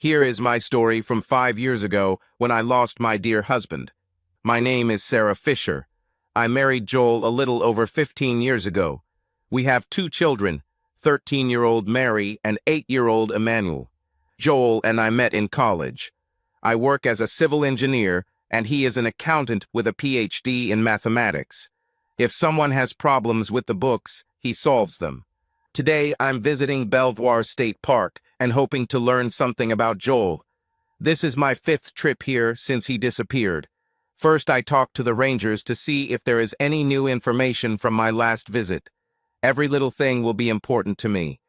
Here is my story from 5 years ago when I lost my dear husband. My name is Sarah Fisher. I married Joel a little over 15 years ago. We have 2 children, 13-year-old Mary and 8-year-old Emmanuel. Joel and I met in college. I work as a civil engineer, and he is an accountant with a PhD in mathematics. If someone has problems with the books, he solves them. Today, I'm visiting Belvoir State Park and hoping to learn something about Joel. This is my 5th trip here since he disappeared. First, I talked to the rangers to see if there is any new information from my last visit. Every little thing will be important to me.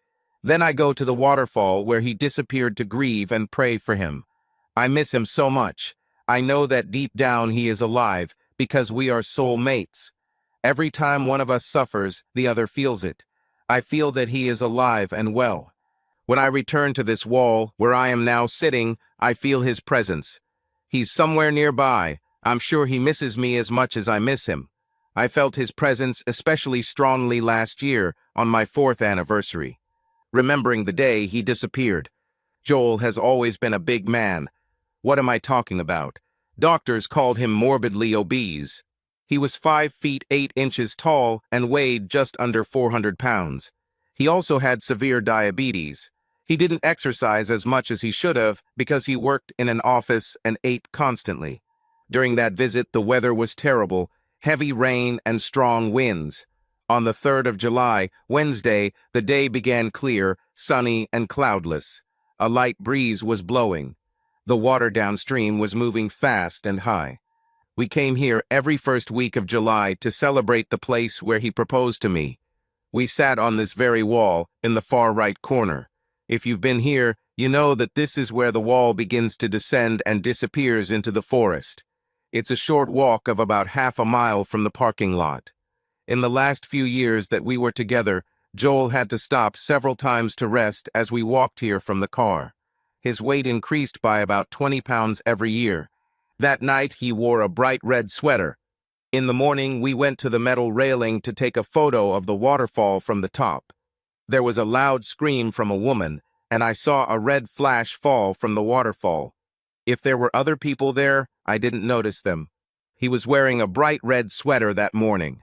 Then I go to the waterfall where he disappeared to grieve and pray for him. I miss him so much. I know that deep down he is alive because we are soul mates. Every time one of us suffers, the other feels it. I feel that he is alive and well. When I return to this wall, where I am now sitting, I feel his presence. He's somewhere nearby. I'm sure he misses me as much as I miss him. I felt his presence especially strongly last year on my 4th anniversary. Remembering the day he disappeared. Joel has always been a big man. What am I talking about? Doctors called him morbidly obese. He was 5 feet 8 inches tall and weighed just under 400 pounds. He also had severe diabetes. He didn't exercise as much as he should have because he worked in an office and ate constantly. During that visit, the weather was terrible, heavy rain and strong winds. On the 3rd of July, Wednesday, the day began clear, sunny and cloudless. A light breeze was blowing. The water downstream was moving fast and high. We came here every first week of July to celebrate the place where he proposed to me. We sat on this very wall in the far right corner. If you've been here, you know that this is where the wall begins to descend and disappears into the forest. It's a short walk of about half a mile from the parking lot. In the last few years that we were together, Joel had to stop several times to rest as we walked here from the car. His weight increased by about 20 pounds every year. That night, he wore a bright red sweater. In the morning, we went to the metal railing to take a photo of the waterfall from the top. There was a loud scream from a woman, and I saw a red flash fall from the waterfall. If there were other people there, I didn't notice them. He was wearing a bright red sweater that morning.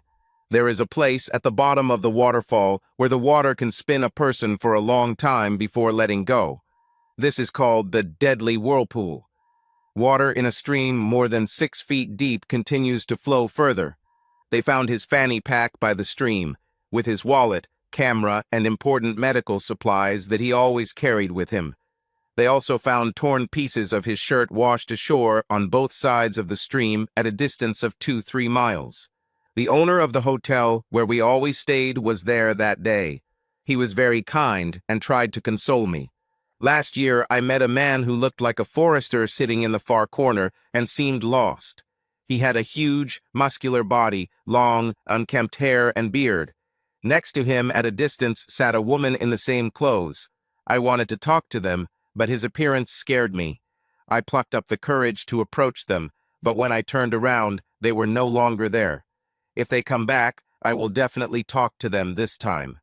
There is a place at the bottom of the waterfall where the water can spin a person for a long time before letting go. This is called the deadly whirlpool. Water in a stream more than 6 feet deep continues to flow further. They found his fanny pack by the stream, with his wallet, camera, and important medical supplies that he always carried with him. They also found torn pieces of his shirt washed ashore on both sides of the stream at a distance of 2-3 miles. The owner of the hotel where we always stayed was there that day. He was very kind and tried to console me. Last year, I met a man who looked like a forester sitting in the far corner and seemed lost. He had a huge, muscular body, long, unkempt hair and beard. Next to him at a distance sat a woman in the same clothes. I wanted to talk to them, but his appearance scared me. I plucked up the courage to approach them, but when I turned around, they were no longer there. If they come back, I will definitely talk to them this time.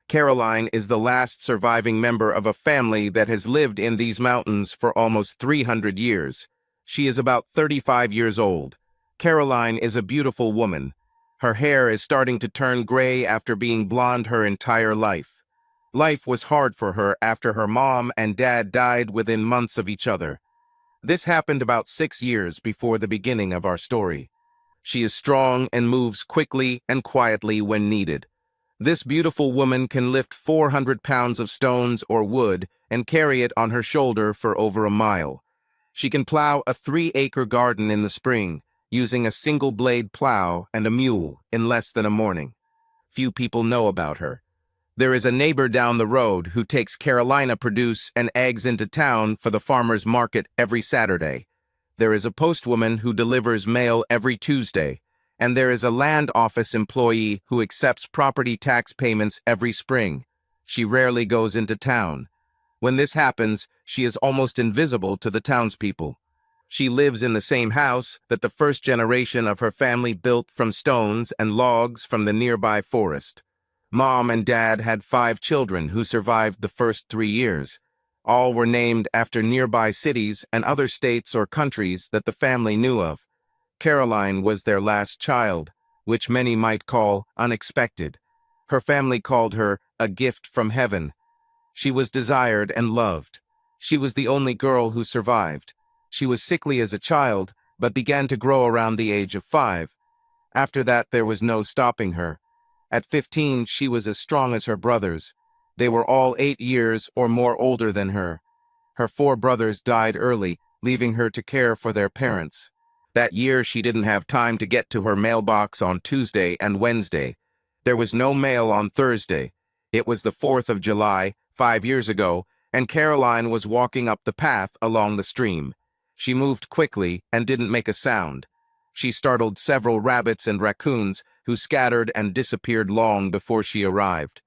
Caroline is the last surviving member of a family that has lived in these mountains for almost 300 years. She is about 35 years old. Caroline is a beautiful woman. Her hair is starting to turn gray after being blonde her entire life. Life was hard for her after her mom and dad died within months of each other. This happened about 6 years before the beginning of our story. She is strong and moves quickly and quietly when needed. This beautiful woman can lift 400 pounds of stones or wood and carry it on her shoulder for over a mile. She can plow a 3-acre garden in the spring, using a single-blade plow and a mule in less than a morning. Few people know about her. There is a neighbor down the road who takes Carolina produce and eggs into town for the farmer's market every Saturday. There is a postwoman who delivers mail every Tuesday. And there is a land office employee who accepts property tax payments every spring. She rarely goes into town. When this happens, she is almost invisible to the townspeople. She lives in the same house that the first generation of her family built from stones and logs from the nearby forest. Mom and Dad had 5 children who survived the first 3 years. All were named after nearby cities and other states or countries that the family knew of. Caroline was their last child, which many might call unexpected. Her family called her a gift from heaven. She was desired and loved. She was the only girl who survived. She was sickly as a child, but began to grow around the age of 5. After that, there was no stopping her. At 15, she was as strong as her brothers. They were all 8 years or more older than her. Her 4 brothers died early, leaving her to care for their parents. That year, she didn't have time to get to her mailbox on Tuesday and Wednesday. There was no mail on Thursday. It was the 4th of July, 5 years ago, and Caroline was walking up the path along the stream. She moved quickly and didn't make a sound. She startled several rabbits and raccoons who scattered and disappeared long before she arrived.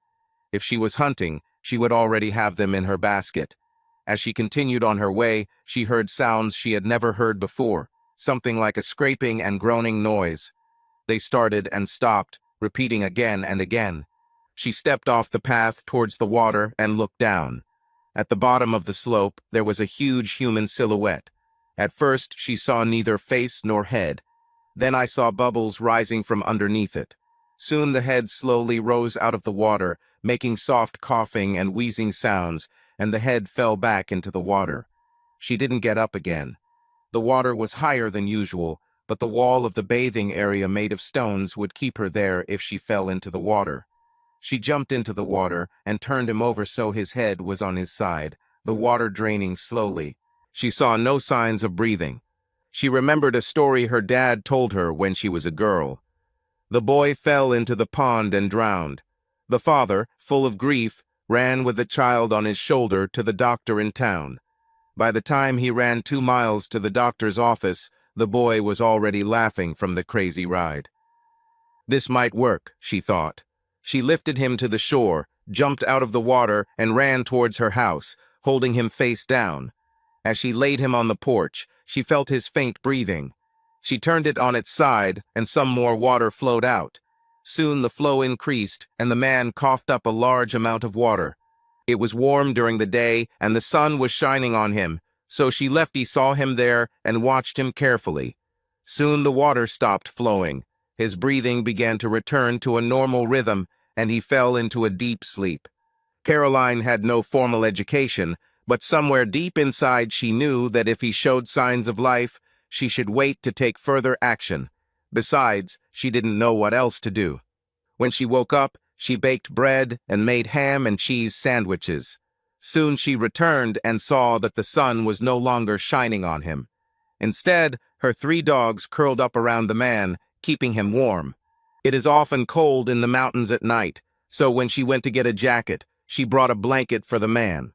If she was hunting, she would already have them in her basket. As she continued on her way, she heard sounds she had never heard before, something like a scraping and groaning noise. They started and stopped, repeating again and again. She stepped off the path towards the water and looked down. At the bottom of the slope, there was a huge human silhouette. At first, she saw neither face nor head. Then I saw bubbles rising from underneath it. Soon the head slowly rose out of the water, making soft coughing and wheezing sounds, and the head fell back into the water. She didn't get up again. The water was higher than usual, but the wall of the bathing area made of stones would keep her there if she fell into the water. She jumped into the water and turned him over so his head was on his side, the water draining slowly. She saw no signs of breathing. She remembered a story her dad told her when she was a girl. The boy fell into the pond and drowned. The father, full of grief, ran with the child on his shoulder to the doctor in town. By the time he ran 2 miles to the doctor's office, the boy was already laughing from the crazy ride. This might work, she thought. She lifted him to the shore, jumped out of the water, and ran towards her house, holding him face down. As she laid him on the porch, she felt his faint breathing. She turned it on its side, and some more water flowed out. Soon the flow increased, and the man coughed up a large amount of water. It was warm during the day, and the sun was shining on him, so Lefty saw him there and watched him carefully. Soon the water stopped flowing. His breathing began to return to a normal rhythm, and he fell into a deep sleep. Caroline had no formal education, but somewhere deep inside she knew that if he showed signs of life, she should wait to take further action. Besides, she didn't know what else to do. When she woke up, she baked bread and made ham and cheese sandwiches. Soon she returned and saw that the sun was no longer shining on him. Instead, her 3 dogs curled up around the man, keeping him warm. It is often cold in the mountains at night, so when she went to get a jacket, she brought a blanket for the man.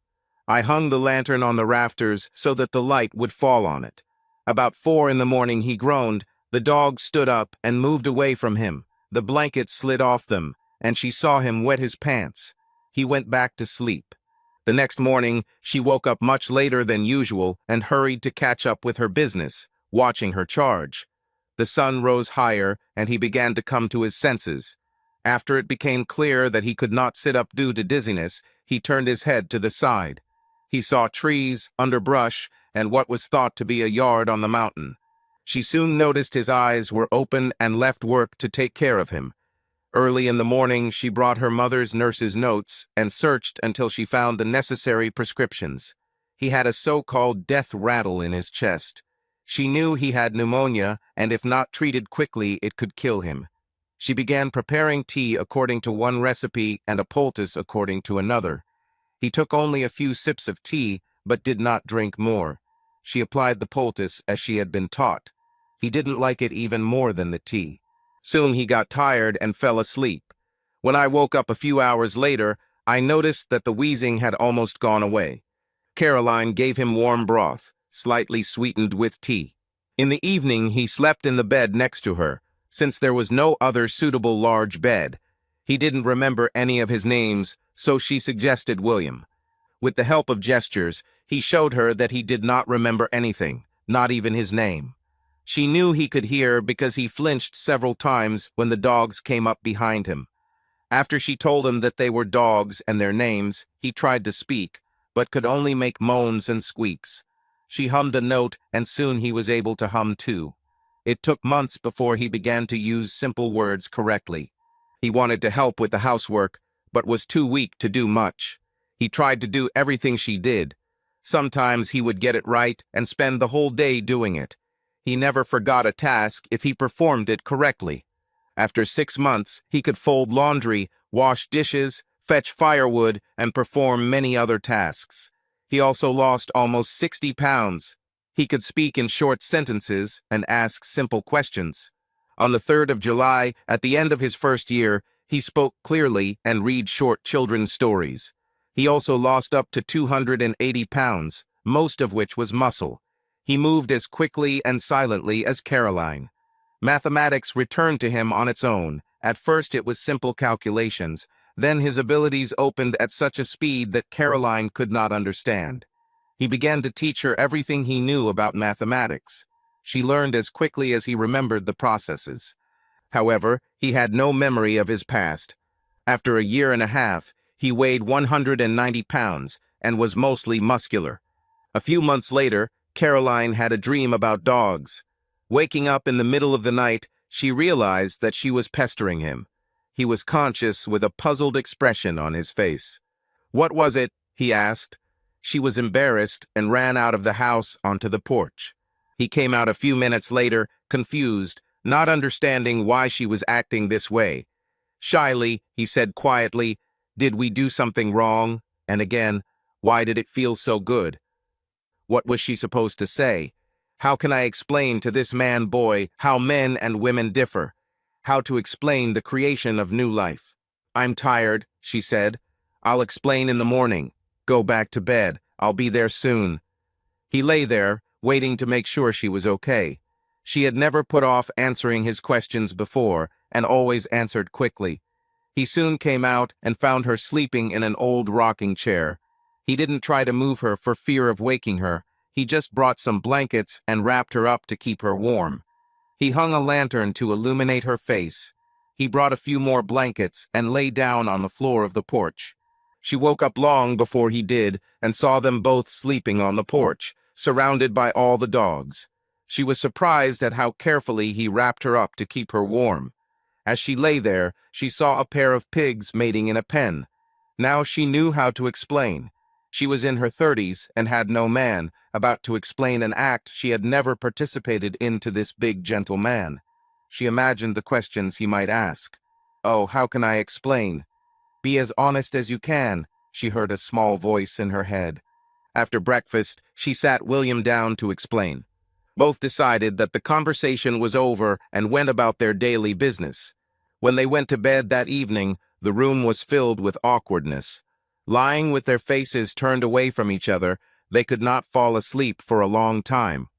I hung the lantern on the rafters so that the light would fall on it. About 4 in the morning he groaned. The dogs stood up and moved away from him. The blanket slid off them, and she saw him wet his pants. He went back to sleep. The next morning, she woke up much later than usual and hurried to catch up with her business, watching her charge. The sun rose higher, and he began to come to his senses. After it became clear that he could not sit up due to dizziness, he turned his head to the side. He saw trees, underbrush, and what was thought to be a yard on the mountain. She soon noticed his eyes were open and left work to take care of him. Early in the morning, she brought her mother's nurse's notes and searched until she found the necessary prescriptions. He had a so-called death rattle in his chest. She knew he had pneumonia, and if not treated quickly, it could kill him. She began preparing tea according to one recipe and a poultice according to another. He took only a few sips of tea, but did not drink more. She applied the poultice as she had been taught. He didn't like it even more than the tea. Soon he got tired and fell asleep. When I woke up a few hours later, I noticed that the wheezing had almost gone away. Caroline gave him warm broth, slightly sweetened with tea. In the evening, he slept in the bed next to her, since there was no other suitable large bed. He didn't remember any of his names, so she suggested William. With the help of gestures, he showed her that he did not remember anything, not even his name. She knew he could hear because he flinched several times when the dogs came up behind him. After she told him that they were dogs and their names, he tried to speak, but could only make moans and squeaks. She hummed a note, and soon he was able to hum too. It took months before he began to use simple words correctly. He wanted to help with the housework, but was too weak to do much. He tried to do everything she did. Sometimes he would get it right and spend the whole day doing it. He never forgot a task if he performed it correctly. After 6 months, he could fold laundry, wash dishes, fetch firewood, and perform many other tasks. He also lost almost 60 pounds. He could speak in short sentences and ask simple questions. On the 3rd of July, at the end of his first year, he spoke clearly and read short children's stories. He also lost up to 280 pounds, most of which was muscle. He moved as quickly and silently as Caroline. Mathematics returned to him on its own. At first it was simple calculations. Then his abilities opened at such a speed that Caroline could not understand. He began to teach her everything he knew about mathematics. She learned as quickly as he remembered the processes. However, he had no memory of his past. After a year and a half, he weighed 190 pounds and was mostly muscular. A few months later, Caroline had a dream about dogs. Waking up in the middle of the night, she realized that she was pestering him. He was conscious with a puzzled expression on his face. "What was it?" he asked. She was embarrassed and ran out of the house onto the porch. He came out a few minutes later, confused, not understanding why she was acting this way. Shyly, he said quietly, "Did we do something wrong?" And again, "Why did it feel so good?" What was she supposed to say? How can I explain to this man-boy how men and women differ? How to explain the creation of new life? "I'm tired," she said. "I'll explain in the morning. Go back to bed. I'll be there soon." He lay there, waiting to make sure she was okay. She had never put off answering his questions before, and always answered quickly. He soon came out and found her sleeping in an old rocking chair. He didn't try to move her for fear of waking her. He just brought some blankets and wrapped her up to keep her warm. He hung a lantern to illuminate her face. He brought a few more blankets and lay down on the floor of the porch. She woke up long before he did and saw them both sleeping on the porch, surrounded by all the dogs. She was surprised at how carefully he wrapped her up to keep her warm. As she lay there, she saw a pair of pigs mating in a pen. Now she knew how to explain. She was in her 30s and had no man, about to explain an act she had never participated in to this big, gentle man. She imagined the questions he might ask. "Oh, how can I explain?" "Be as honest as you can," she heard a small voice in her head. After breakfast, she sat William down to explain. Both decided that the conversation was over and went about their daily business. When they went to bed that evening, the room was filled with awkwardness. Lying with their faces turned away from each other, they could not fall asleep for a long time.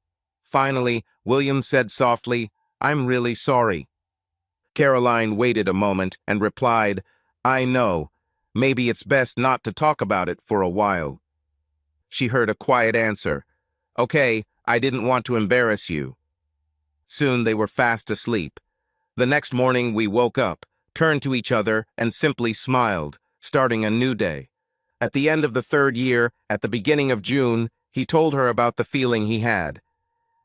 Finally, William said softly, "I'm really sorry." Caroline waited a moment and replied, "I know. Maybe it's best not to talk about it for a while." She heard a quiet answer, "Okay, I didn't want to embarrass you." Soon they were fast asleep. The next morning we woke up, turned to each other, and simply smiled, starting a new day. At the end of the 3rd year, at the beginning of June, he told her about the feeling he had.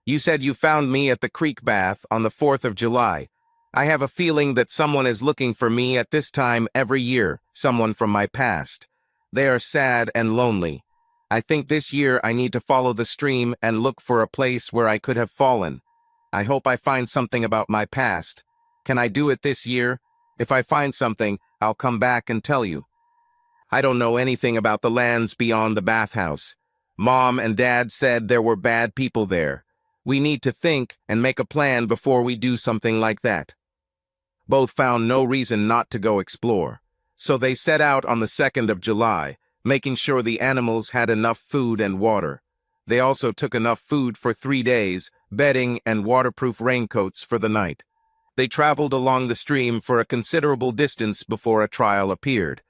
"You said you found me at the creek bath on the 4th of July. I have a feeling that someone is looking for me at this time every year, someone from my past. They are sad and lonely. I think this year I need to follow the stream and look for a place where I could have fallen. I hope I find something about my past. Can I do it this year? If I find something, I'll come back and tell you. I don't know anything about the lands beyond the bathhouse. Mom and Dad said there were bad people there. We need to think and make a plan before we do something like that." Both found no reason not to go explore. So they set out on the 2nd of July, making sure the animals had enough food and water. They also took enough food for 3 days, bedding and waterproof raincoats for the night. They traveled along the stream for a considerable distance before a trail appeared.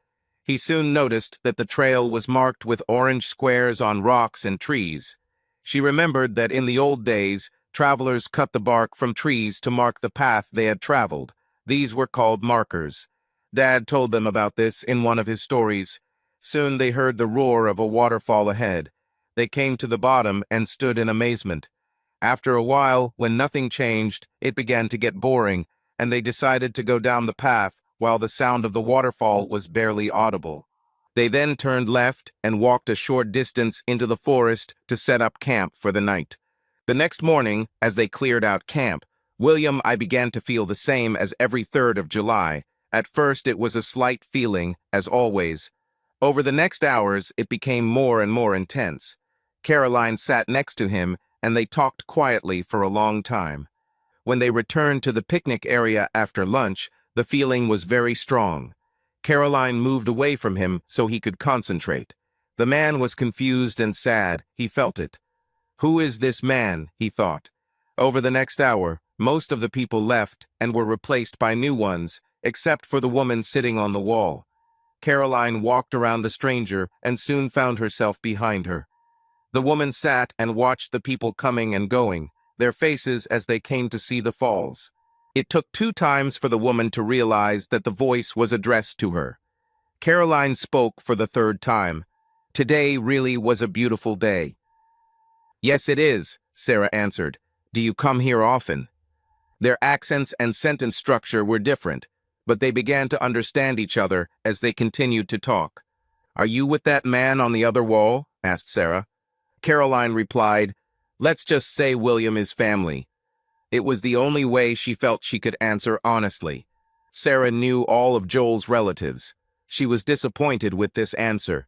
He soon noticed that the trail was marked with orange squares on rocks and trees. She remembered that in the old days, travelers cut the bark from trees to mark the path they had traveled. These were called markers. Dad told them about this in one of his stories. Soon they heard the roar of a waterfall ahead. They came to the bottom and stood in amazement. After a while, when nothing changed, it began to get boring, and they decided to go down the path while the sound of the waterfall was barely audible. They then turned left and walked a short distance into the forest to set up camp for the night. The next morning, as they cleared out camp, I began to feel the same as every 3rd of July. At first it was a slight feeling, as always. Over the next hours, it became more and more intense. Caroline sat next to him, and they talked quietly for a long time. When they returned to the picnic area after lunch, the feeling was very strong. Caroline moved away from him so he could concentrate. The man was confused and sad, he felt it. Who is this man, he thought. Over the next hour, most of the people left and were replaced by new ones, except for the woman sitting on the wall. Caroline walked around the stranger and soon found herself behind her. The woman sat and watched the people coming and going, their faces as they came to see the falls. It took 2 times for the woman to realize that the voice was addressed to her. Caroline spoke for the 3rd time. Today really was a beautiful day. Yes, it is, Sarah answered. Do you come here often? Their accents and sentence structure were different, but they began to understand each other as they continued to talk. Are you with that man on the other wall? Asked Sarah. Caroline replied, Let's just say William is family. It was the only way she felt she could answer honestly. Sarah knew all of Joel's relatives. She was disappointed with this answer.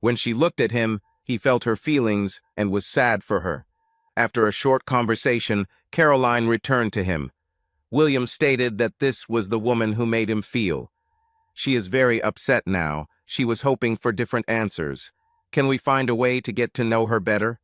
When she looked at him, he felt her feelings and was sad for her. After a short conversation, Caroline returned to him. William stated that this was the woman who made him feel. She is very upset now. She was hoping for different answers. Can we find a way to get to know her better?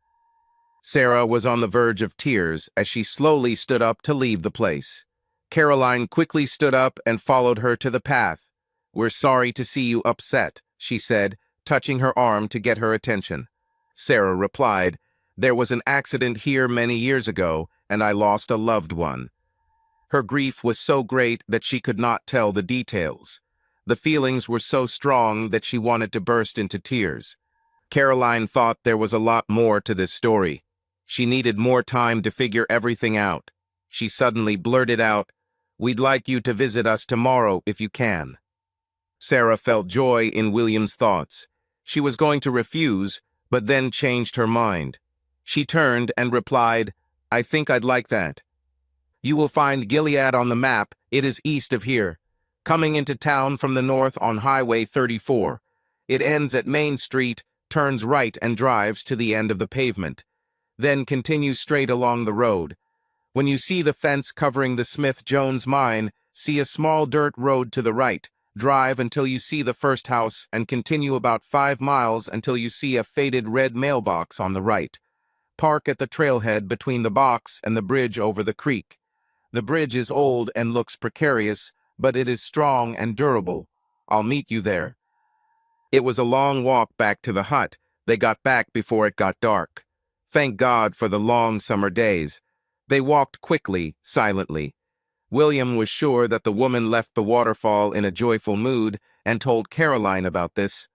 Sarah was on the verge of tears as she slowly stood up to leave the place. Caroline quickly stood up and followed her to the path. We're sorry to see you upset, she said, touching her arm to get her attention. Sarah replied, There was an accident here many years ago, and I lost a loved one. Her grief was so great that she could not tell the details. The feelings were so strong that she wanted to burst into tears. Caroline thought there was a lot more to this story. She needed more time to figure everything out. She suddenly blurted out, We'd like you to visit us tomorrow if you can. Sarah felt joy in William's thoughts. She was going to refuse, but then changed her mind. She turned and replied, I think I'd like that. You will find Gilead on the map. It is east of here. Coming into town from the north on Highway 34. It ends at Main Street, turns right and drives to the end of the pavement. Then continues straight along the road. When you see the fence covering the Smith-Jones mine, see a small dirt road to the right. Drive until you see the first house and continue about 5 miles until you see a faded red mailbox on the right. Park at the trailhead between the box and the bridge over the creek. The bridge is old and looks precarious, but it is strong and durable. I'll meet you there. It was a long walk back to the hut. They got back before it got dark. Thank God for the long summer days. They walked quickly, silently. William was sure that the woman left the waterfall in a joyful mood and told Caroline about this.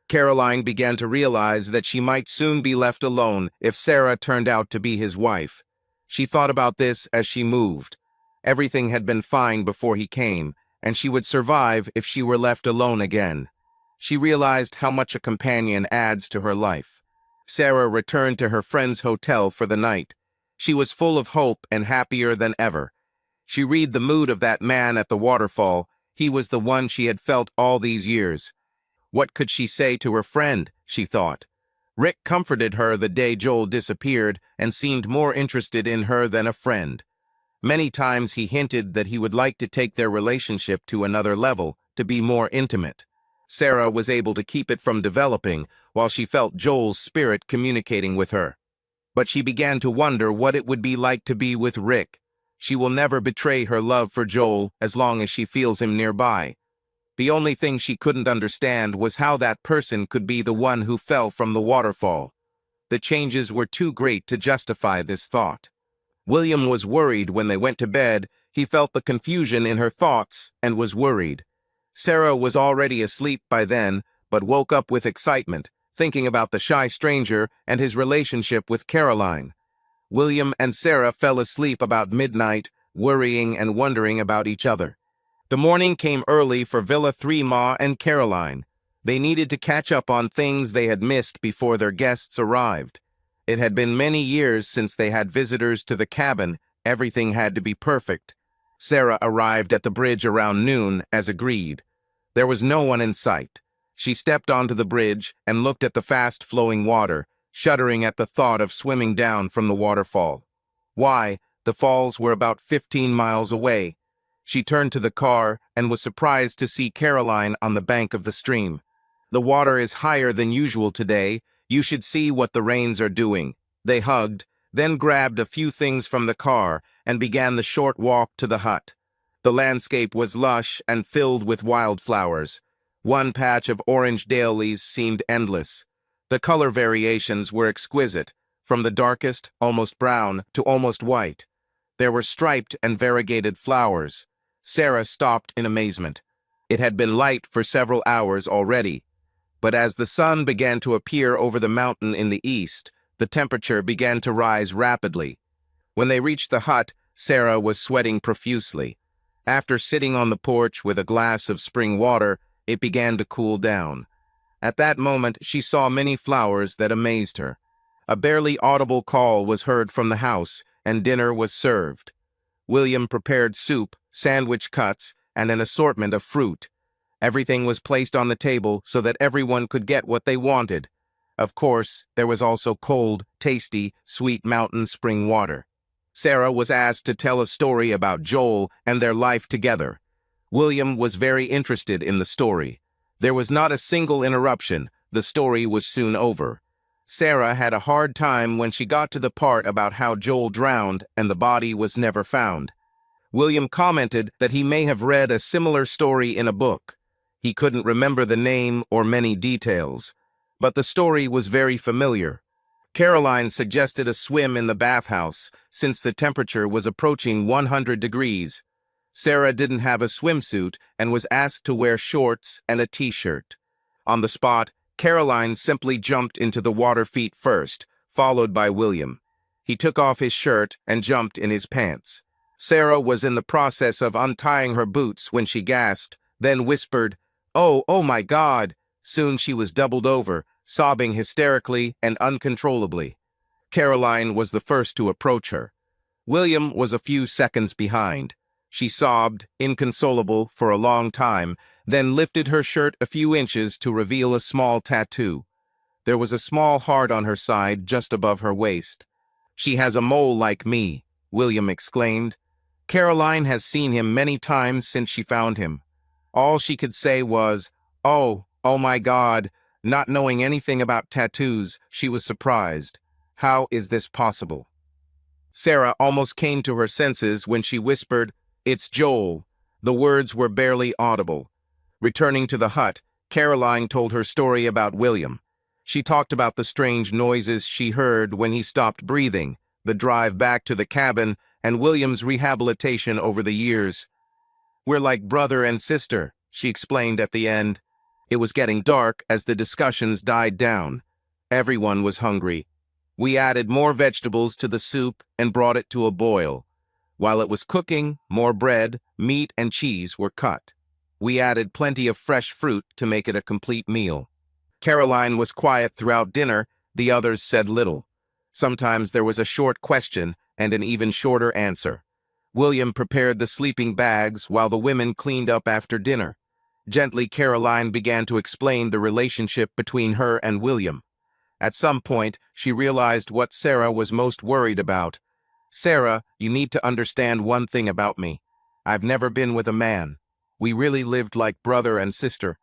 Caroline began to realize that she might soon be left alone if Sarah turned out to be his wife. She thought about this as she moved. Everything had been fine before he came, and she would survive if she were left alone again. She realized how much a companion adds to her life. Sarah returned to her friend's hotel for the night. She was full of hope and happier than ever. She read the mood of that man at the waterfall. He was the one she had felt all these years. What could she say to her friend, she thought. Rick comforted her the day Joel disappeared and seemed more interested in her than a friend. Many times he hinted that he would like to take their relationship to another level, to be more intimate. Sarah was able to keep it from developing while she felt Joel's spirit communicating with her. But she began to wonder what it would be like to be with Rick. She will never betray her love for Joel as long as she feels him nearby. The only thing she couldn't understand was how that person could be the one who fell from the waterfall. The changes were too great to justify this thought. William was worried when they went to bed. He felt the confusion in her thoughts and was worried. Sarah was already asleep by then, but woke up with excitement, thinking about the shy stranger and his relationship with Caroline. William and Sarah fell asleep about midnight, worrying and wondering about each other. The morning came early for Villa 3 Ma and Caroline. They needed to catch up on things they had missed before their guests arrived. It had been many years since they had visitors to the cabin. Everything had to be perfect. Sarah arrived at the bridge around noon, as agreed. There was no one in sight. She stepped onto the bridge and looked at the fast-flowing water, shuddering at the thought of swimming down from the waterfall. Why, the falls were about 15 miles away. She turned to the car and was surprised to see Caroline on the bank of the stream. "The water is higher than usual today. You should see what the rains are doing." They hugged, then grabbed a few things from the car and began the short walk to the hut. The landscape was lush and filled with wildflowers. One patch of orange dahlias seemed endless. The color variations were exquisite, from the darkest, almost brown, to almost white. There were striped and variegated flowers. Sarah stopped in amazement. It had been light for several hours already, but as the sun began to appear over the mountain in the east, the temperature began to rise rapidly. When they reached the hut, Sarah was sweating profusely. After sitting on the porch with a glass of spring water, it began to cool down. At that moment, she saw many flowers that amazed her. A barely audible call was heard from the house, and dinner was served. William prepared soup, sandwich cuts, and an assortment of fruit. Everything was placed on the table so that everyone could get what they wanted. Of course, there was also cold, tasty, sweet mountain spring water. Sarah was asked to tell a story about Joel and their life together. William was very interested in the story. There was not a single interruption. The story was soon over. Sarah had a hard time when she got to the part about how Joel drowned and the body was never found. William commented that he may have read a similar story in a book. He couldn't remember the name or many details, but the story was very familiar. Caroline suggested a swim in the bathhouse, since the temperature was approaching 100 degrees. Sarah didn't have a swimsuit and was asked to wear shorts and a t-shirt. On the spot, Caroline simply jumped into the water feet first, followed by William. He took off his shirt and jumped in his pants. Sarah was in the process of untying her boots when she gasped, then whispered, oh my God!" Soon she was doubled over, sobbing hysterically and uncontrollably. Caroline was the first to approach her. William was a few seconds behind. She sobbed, inconsolable, for a long time, then lifted her shirt a few inches to reveal a small tattoo. There was a small heart on her side just above her waist. "She has a mole like me," William exclaimed. Caroline has seen him many times since she found him. All she could say was, oh my God." Not knowing anything about tattoos, she was surprised. How is this possible? Sarah almost came to her senses when she whispered, "It's Joel." The words were barely audible. Returning to the hut, Caroline told her story about William. She talked about the strange noises she heard when he stopped breathing, the drive back to the cabin, and William's rehabilitation over the years. "We're like brother and sister," she explained at the end. It was getting dark as the discussions died down. Everyone was hungry. We added more vegetables to the soup and brought it to a boil. While it was cooking, more bread, meat, and cheese were cut. We added plenty of fresh fruit to make it a complete meal. Caroline was quiet throughout dinner. The others said little. Sometimes there was a short question and an even shorter answer. William prepared the sleeping bags while the women cleaned up after dinner. Gently, Caroline began to explain the relationship between her and William. At some point, she realized what Sarah was most worried about. "Sarah, you need to understand one thing about me. I've never been with a man. We really lived like brother and sister.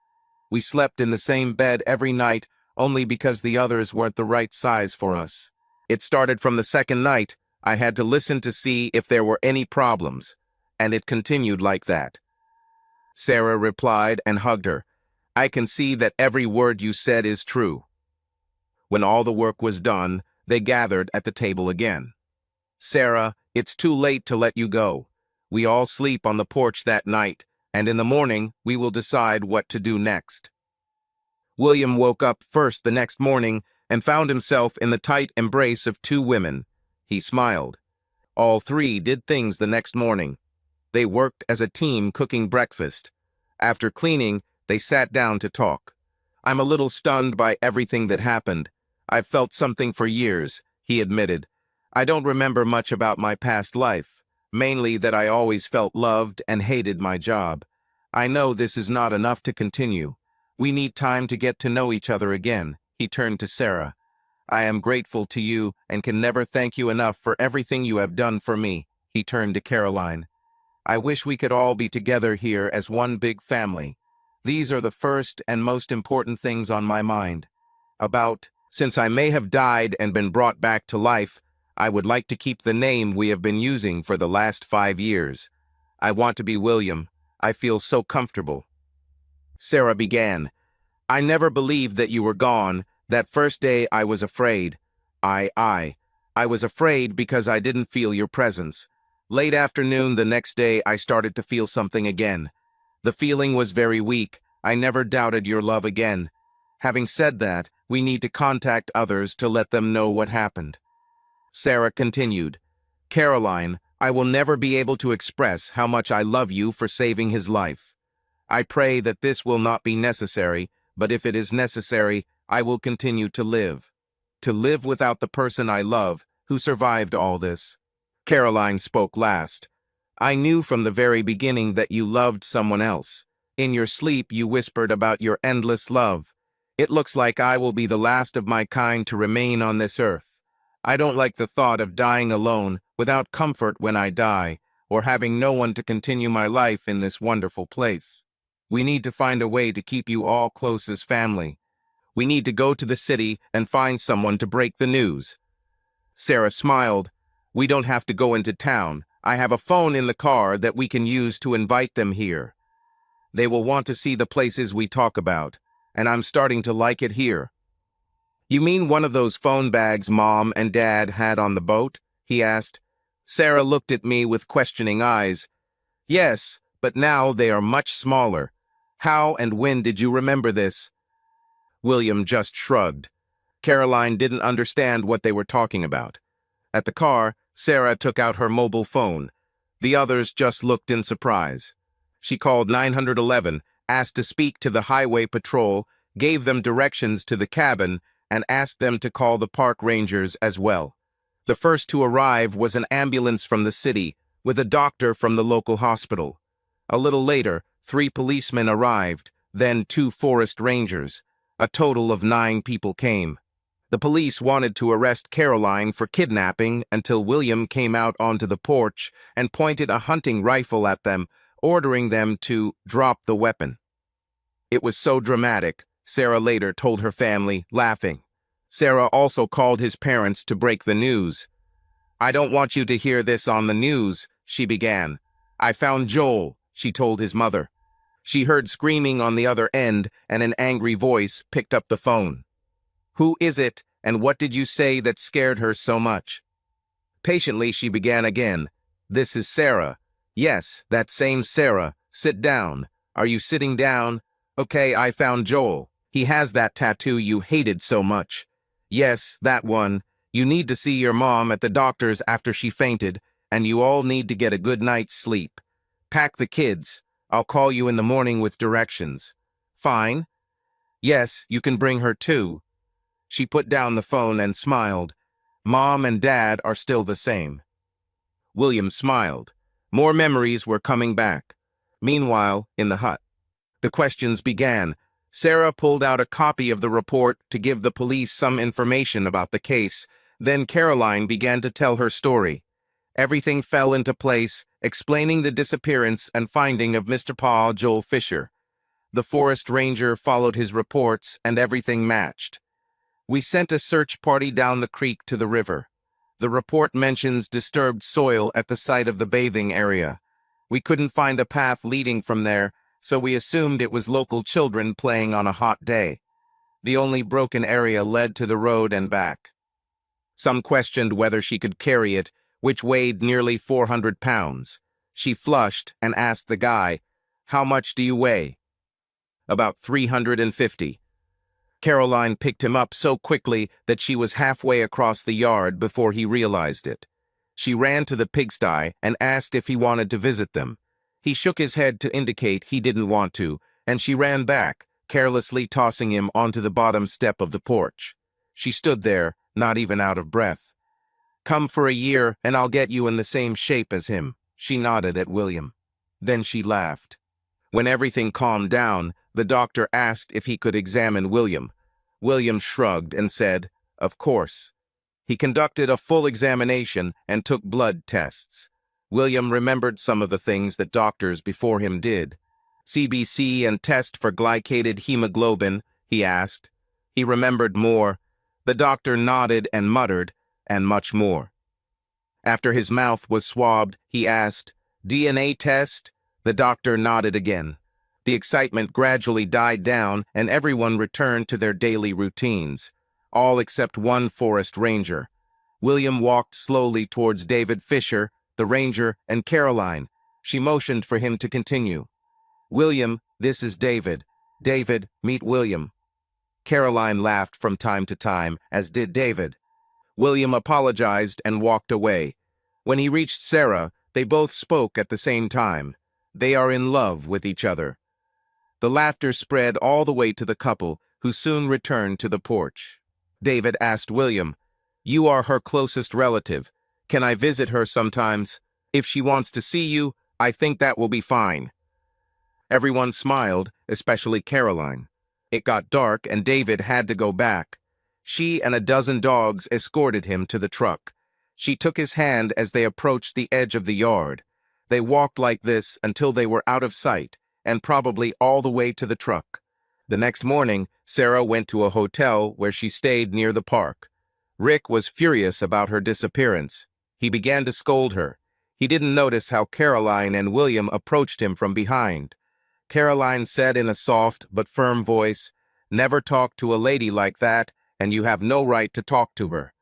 We slept in the same bed every night only because the others weren't the right size for us. It started from the second night. I had to listen to see if there were any problems, and it continued like that." Sarah replied and hugged her. "I can see that every word you said is true." When all the work was done, they gathered at the table again. "Sarah, it's too late to let you go. We all sleep on the porch that night, and in the morning we will decide what to do next." William woke up first the next morning and found himself in the tight embrace of two women. He smiled. All three did things the next morning. They worked as a team cooking breakfast. After cleaning, they sat down to talk. "I'm a little stunned by everything that happened. I've felt something for years," he admitted. "I don't remember much about my past life, mainly that I always felt loved and hated my job. I know this is not enough to continue. We need time to get to know each other again." He turned to Sarah. "I am grateful to you and can never thank you enough for everything you have done for me." He turned to Caroline. "I wish we could all be together here as one big family. These are the first and most important things on my mind. Since I may have died and been brought back to life, I would like to keep the name we have been using for the last 5 years. I want to be William. I feel so comfortable." Sarah began. "I never believed that you were gone. That first day I was afraid. I was afraid because I didn't feel your presence. Late afternoon the next day I started to feel something again. The feeling was very weak. I never doubted your love again. Having said that, we need to contact others to let them know what happened." Sarah continued. "Caroline, I will never be able to express how much I love you for saving his life. I pray that this will not be necessary, but if it is necessary, I will continue to live. To live without the person I love, who survived all this." Caroline spoke last. "I knew from the very beginning that you loved someone else. In your sleep you whispered about your endless love. It looks like I will be the last of my kind to remain on this earth. I don't like the thought of dying alone, without comfort when I die, or having no one to continue my life in this wonderful place. We need to find a way to keep you all close as family. We need to go to the city and find someone to break the news." Sarah smiled. "We don't have to go into town. I have a phone in the car that we can use to invite them here. They will want to see the places we talk about, and I'm starting to like it here." "You mean one of those phone bags Mom and Dad had on the boat?" he asked. Sarah looked at me with questioning eyes. "Yes, but now they are much smaller. How and when did you remember this?" William just shrugged. Caroline didn't understand what they were talking about. At the car, Sarah took out her mobile phone. The others just looked in surprise. She called 911, asked to speak to the highway patrol, gave them directions to the cabin, and asked them to call the park rangers as well. The first to arrive was an ambulance from the city, with a doctor from the local hospital. A little later, 3 policemen arrived, then 2 forest rangers. A total of 9 people came. The police wanted to arrest Caroline for kidnapping until William came out onto the porch and pointed a hunting rifle at them, ordering them to drop the weapon. It was so dramatic, Sarah later told her family, laughing. Sarah also called his parents to break the news. "I don't want you to hear this on the news," she began. "I found Joel," she told his mother. She heard screaming on the other end, and an angry voice picked up the phone. "Who is it, and what did you say that scared her so much?" Patiently, she began again. "This is Sarah." "Yes, that same Sarah. Sit down." "Are you sitting down?" "Okay, I found Joel. He has that tattoo you hated so much." "Yes, that one. You need to see your mom at the doctor's after she fainted, and you all need to get a good night's sleep. Pack the kids. I'll call you in the morning with directions." "Fine." "Yes, you can bring her too." She put down the phone and smiled. "Mom and Dad are still the same." William smiled. More memories were coming back. Meanwhile, in the hut, the questions began. Sarah pulled out a copy of the report to give the police some information about the case. Then Caroline began to tell her story. Everything fell into place, explaining the disappearance and finding of Mr. Pa Joel Fisher. The forest ranger followed his reports, and everything matched. "We sent a search party down the creek to the river. The report mentions disturbed soil at the site of the bathing area. We couldn't find a path leading from there, so we assumed it was local children playing on a hot day. The only broken area led to the road and back. Some questioned whether she could carry it, which weighed nearly 400 pounds. She flushed and asked the guy, "How much do you weigh?" "About 350. Caroline picked him up so quickly that she was halfway across the yard before he realized it. She ran to the pigsty and asked if he wanted to visit them. He shook his head to indicate he didn't want to, and she ran back, carelessly tossing him onto the bottom step of the porch. She stood there, not even out of breath. "Come for a year, and I'll get you in the same shape as him," she nodded at William. Then she laughed. When everything calmed down, the doctor asked if he could examine William. William shrugged and said, "Of course." He conducted a full examination and took blood tests. William remembered some of the things that doctors before him did. "CBC and test for glycated hemoglobin," he asked. He remembered more. The doctor nodded and muttered, "and much more." After his mouth was swabbed, he asked, "DNA test?" The doctor nodded again. The excitement gradually died down, and everyone returned to their daily routines, all except one forest ranger. William walked slowly towards David Fisher, the ranger, and Caroline. She motioned for him to continue. "William, this is David. David, meet William." Caroline laughed from time to time, as did David. William apologized and walked away. When he reached Sarah, they both spoke at the same time. They are in love with each other. The laughter spread all the way to the couple, who soon returned to the porch. David asked William, "You are her closest relative. Can I visit her sometimes? If she wants to see you, I think that will be fine." Everyone smiled, especially Caroline. It got dark and David had to go back. She and a dozen dogs escorted him to the truck. She took his hand as they approached the edge of the yard. They walked like this until they were out of sight, and probably all the way to the truck. The next morning, Sarah went to a hotel where she stayed near the park. Rick was furious about her disappearance. He began to scold her. He didn't notice how Caroline and William approached him from behind. Caroline said in a soft but firm voice, "Never talk to a lady like that, and you have no right to talk to her."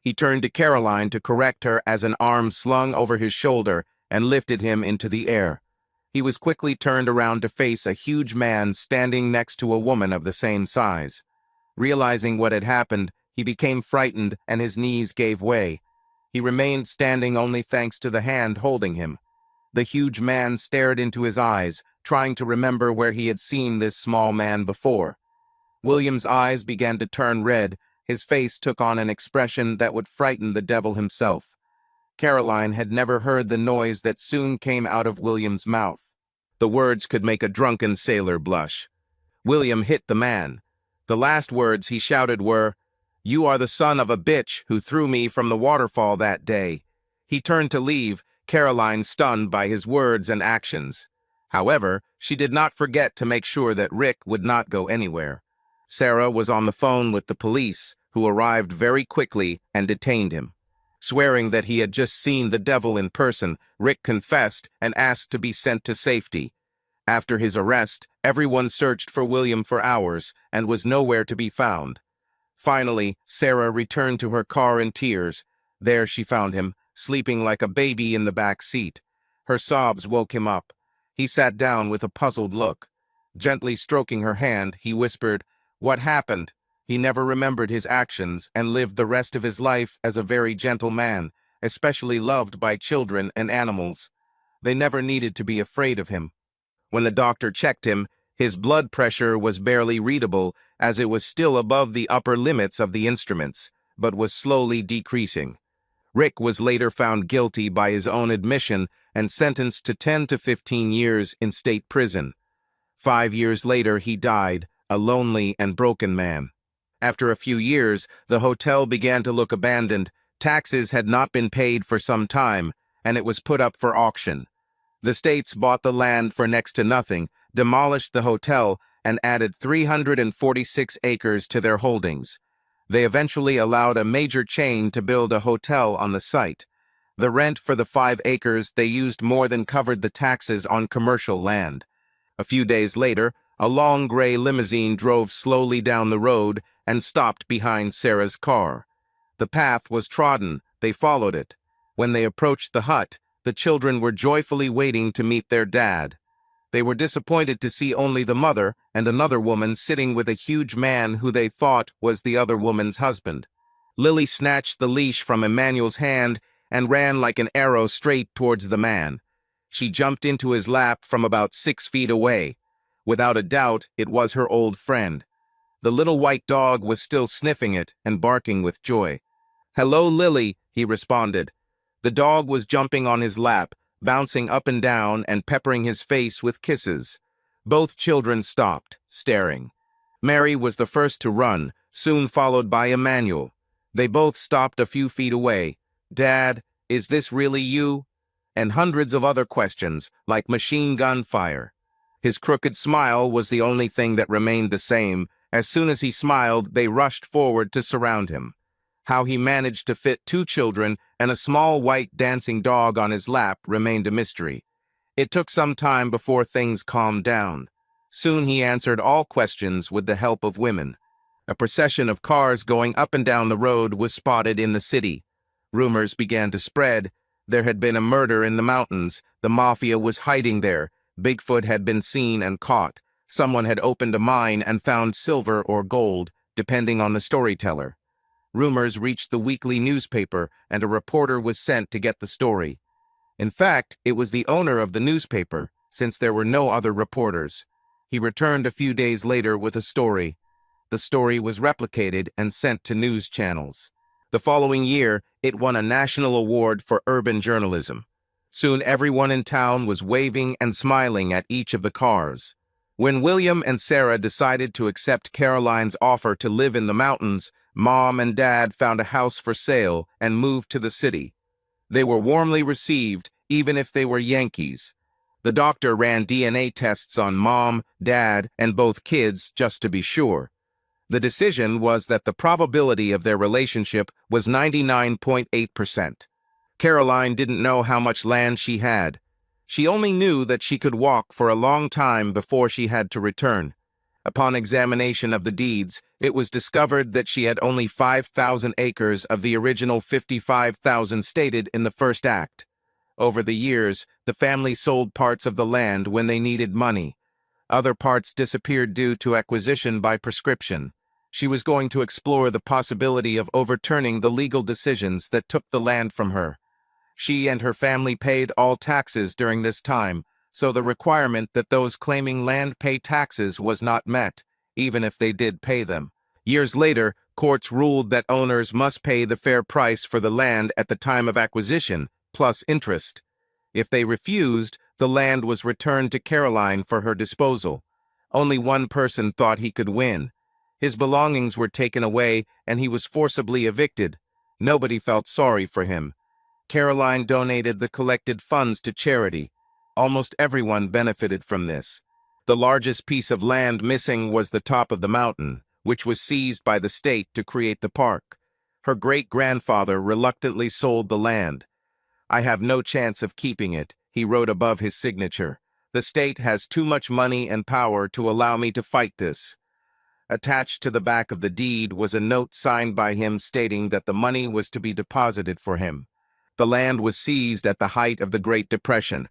He turned to Caroline to correct her as an arm slung over his shoulder and lifted him into the air. He was quickly turned around to face a huge man standing next to a woman of the same size. Realizing what had happened, he became frightened and his knees gave way. He remained standing only thanks to the hand holding him. The huge man stared into his eyes, trying to remember where he had seen this small man before. William's eyes began to turn red. His face took on an expression that would frighten the devil himself. Caroline had never heard the noise that soon came out of William's mouth. The words could make a drunken sailor blush. William hit the man. The last words he shouted were, "You are the son of a bitch who threw me from the waterfall that day." He turned to leave, Caroline stunned by his words and actions. However, she did not forget to make sure that Rick would not go anywhere. Sarah was on the phone with the police, who arrived very quickly and detained him. Swearing that he had just seen the devil in person, Rick confessed and asked to be sent to safety. After his arrest, everyone searched for William for hours and was nowhere to be found. Finally, Sarah returned to her car in tears. There she found him, sleeping like a baby in the back seat. Her sobs woke him up. He sat down with a puzzled look. Gently stroking her hand, he whispered, "What happened?" He never remembered his actions and lived the rest of his life as a very gentle man, especially loved by children and animals. They never needed to be afraid of him. When the doctor checked him, his blood pressure was barely readable, as it was still above the upper limits of the instruments, but was slowly decreasing. Rick was later found guilty by his own admission and sentenced to 10 to 15 years in state prison. 5 years later, he died, a lonely and broken man. After a few years, the hotel began to look abandoned. Taxes had not been paid for some time, and it was put up for auction. The states bought the land for next to nothing, demolished the hotel, and added 346 acres to their holdings. They eventually allowed a major chain to build a hotel on the site. The rent for the 5 acres they used more than covered the taxes on commercial land. A few days later, a long gray limousine drove slowly down the road and stopped behind Sarah's car. The path was trodden. They followed it. When they approached the hut, the children were joyfully waiting to meet their dad. They were disappointed to see only the mother and another woman sitting with a huge man who they thought was the other woman's husband. Lily snatched the leash from Emmanuel's hand and ran like an arrow straight towards the man. She jumped into his lap from about 6 feet away. Without a doubt, it was her old friend. The little white dog was still sniffing it and barking with joy. "Hello, Lily," he responded. The dog was jumping on his lap, bouncing up and down and peppering his face with kisses. Both children stopped, staring. Mary was the first to run, soon followed by Emmanuel. They both stopped a few feet away. "Dad, is this really you?" And hundreds of other questions, like machine gun fire. His crooked smile was the only thing that remained the same. As soon as he smiled, they rushed forward to surround him. How he managed to fit 2 children and a small white dancing dog on his lap remained a mystery. It took some time before things calmed down. Soon he answered all questions with the help of women. A procession of cars going up and down the road was spotted in the city. Rumors began to spread. There had been a murder in the mountains. The mafia was hiding there. Bigfoot had been seen and caught. Someone had opened a mine and found silver or gold, depending on the storyteller. Rumors reached the weekly newspaper, and a reporter was sent to get the story. In fact, it was the owner of the newspaper, since there were no other reporters. He returned a few days later with a story. The story was replicated and sent to news channels. The following year, it won a national award for urban journalism. Soon everyone in town was waving and smiling at each of the cars. When William and Sarah decided to accept Caroline's offer to live in the mountains, Mom and Dad found a house for sale and moved to the city. They were warmly received, even if they were Yankees. The doctor ran DNA tests on Mom, Dad, and both kids just to be sure. The decision was that the probability of their relationship was 99.8%. Caroline didn't know how much land she had. She only knew that she could walk for a long time before she had to return. Upon examination of the deeds, it was discovered that she had only 5,000 acres of the original 55,000 stated in the first act. Over the years, the family sold parts of the land when they needed money. Other parts disappeared due to acquisition by prescription. She was going to explore the possibility of overturning the legal decisions that took the land from her. She and her family paid all taxes during this time, so the requirement that those claiming land pay taxes was not met, even if they did pay them. Years later, courts ruled that owners must pay the fair price for the land at the time of acquisition, plus interest. If they refused, the land was returned to Caroline for her disposal. Only one person thought he could win. His belongings were taken away, and he was forcibly evicted. Nobody felt sorry for him. Caroline donated the collected funds to charity. Almost everyone benefited from this. The largest piece of land missing was the top of the mountain, which was seized by the state to create the park. Her great-grandfather reluctantly sold the land. "I have no chance of keeping it," he wrote above his signature. "The state has too much money and power to allow me to fight this." Attached to the back of the deed was a note signed by him stating that the money was to be deposited for him. The land was seized at the height of the Great Depression.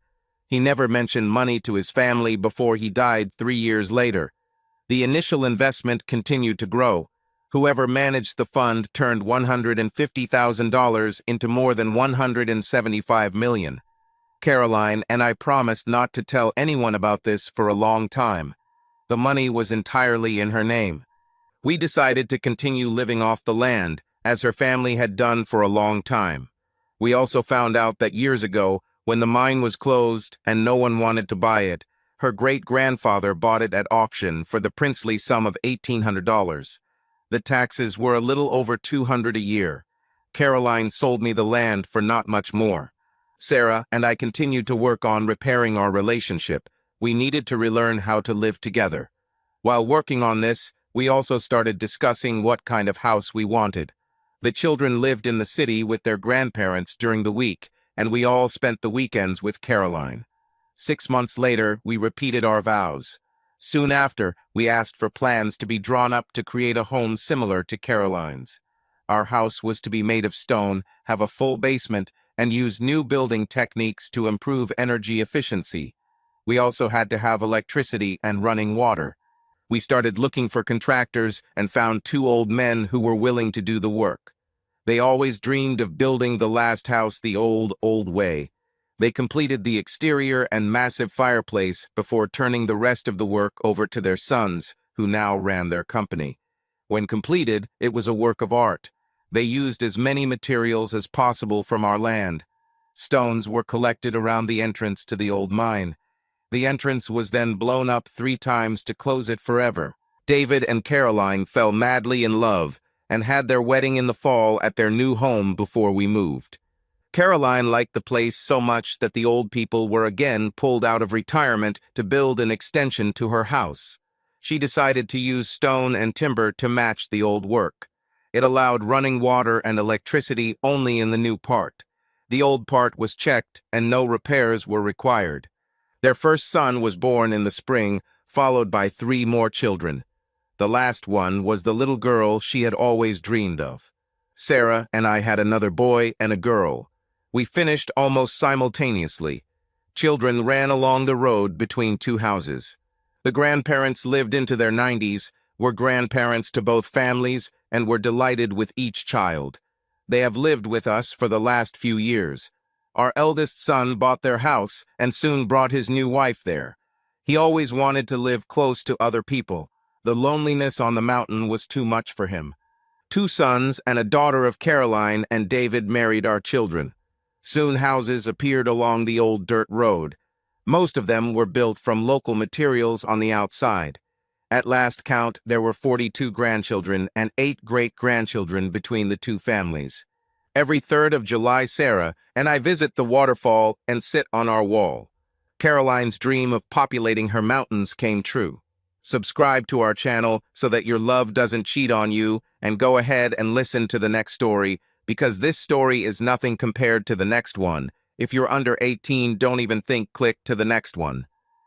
He never mentioned money to his family before he died 3 years later. The initial investment continued to grow. Whoever managed the fund turned $150,000 into more than $175 million. Caroline and I promised not to tell anyone about this for a long time. The money was entirely in her name. We decided to continue living off the land, as her family had done for a long time. We also found out that years ago, when the mine was closed and no one wanted to buy it, her great-grandfather bought it at auction for the princely sum of $1,800. The taxes were a little over $200 a year. Caroline sold me the land for not much more. Sarah and I continued to work on repairing our relationship. We needed to relearn how to live together. While working on this, we also started discussing what kind of house we wanted. The children lived in the city with their grandparents during the week, and we all spent the weekends with Caroline. 6 months later, we repeated our vows. Soon after, we asked for plans to be drawn up to create a home similar to Caroline's. Our house was to be made of stone, have a full basement, and use new building techniques to improve energy efficiency. We also had to have electricity and running water. We started looking for contractors and found two old men who were willing to do the work. They always dreamed of building the last house the old way. They completed the exterior and massive fireplace before turning the rest of the work over to their sons, who now ran their company. When completed, it was a work of art. They used as many materials as possible from our land. Stones were collected around the entrance to the old mine. The entrance was then blown up 3 times to close it forever. David and Caroline fell madly in love and had their wedding in the fall at their new home before we moved. Caroline liked the place so much that the old people were again pulled out of retirement to build an extension to her house. She decided to use stone and timber to match the old work. It allowed running water and electricity only in the new part. The old part was checked and no repairs were required. Their first son was born in the spring, followed by 3 more children. The last one was the little girl she had always dreamed of. Sarah and I had another boy and a girl. We finished almost simultaneously. Children ran along the road between 2 houses. The grandparents lived into their 90s, were grandparents to both families, and were delighted with each child. They have lived with us for the last few years. Our eldest son bought their house and soon brought his new wife there. He always wanted to live close to other people. The loneliness on the mountain was too much for him. 2 sons and a daughter of Caroline and David married our children. Soon houses appeared along the old dirt road. Most of them were built from local materials on the outside. At last count, there were 42 grandchildren and 8 great-grandchildren between the 2 families. Every 3rd of July, Sarah and I visit the waterfall and sit on our wall. Caroline's dream of populating her mountains came true. Subscribe to our channel so that your love doesn't cheat on you, and go ahead and listen to the next story, because this story is nothing compared to the next one. If you're under 18, don't even think, click to the next one.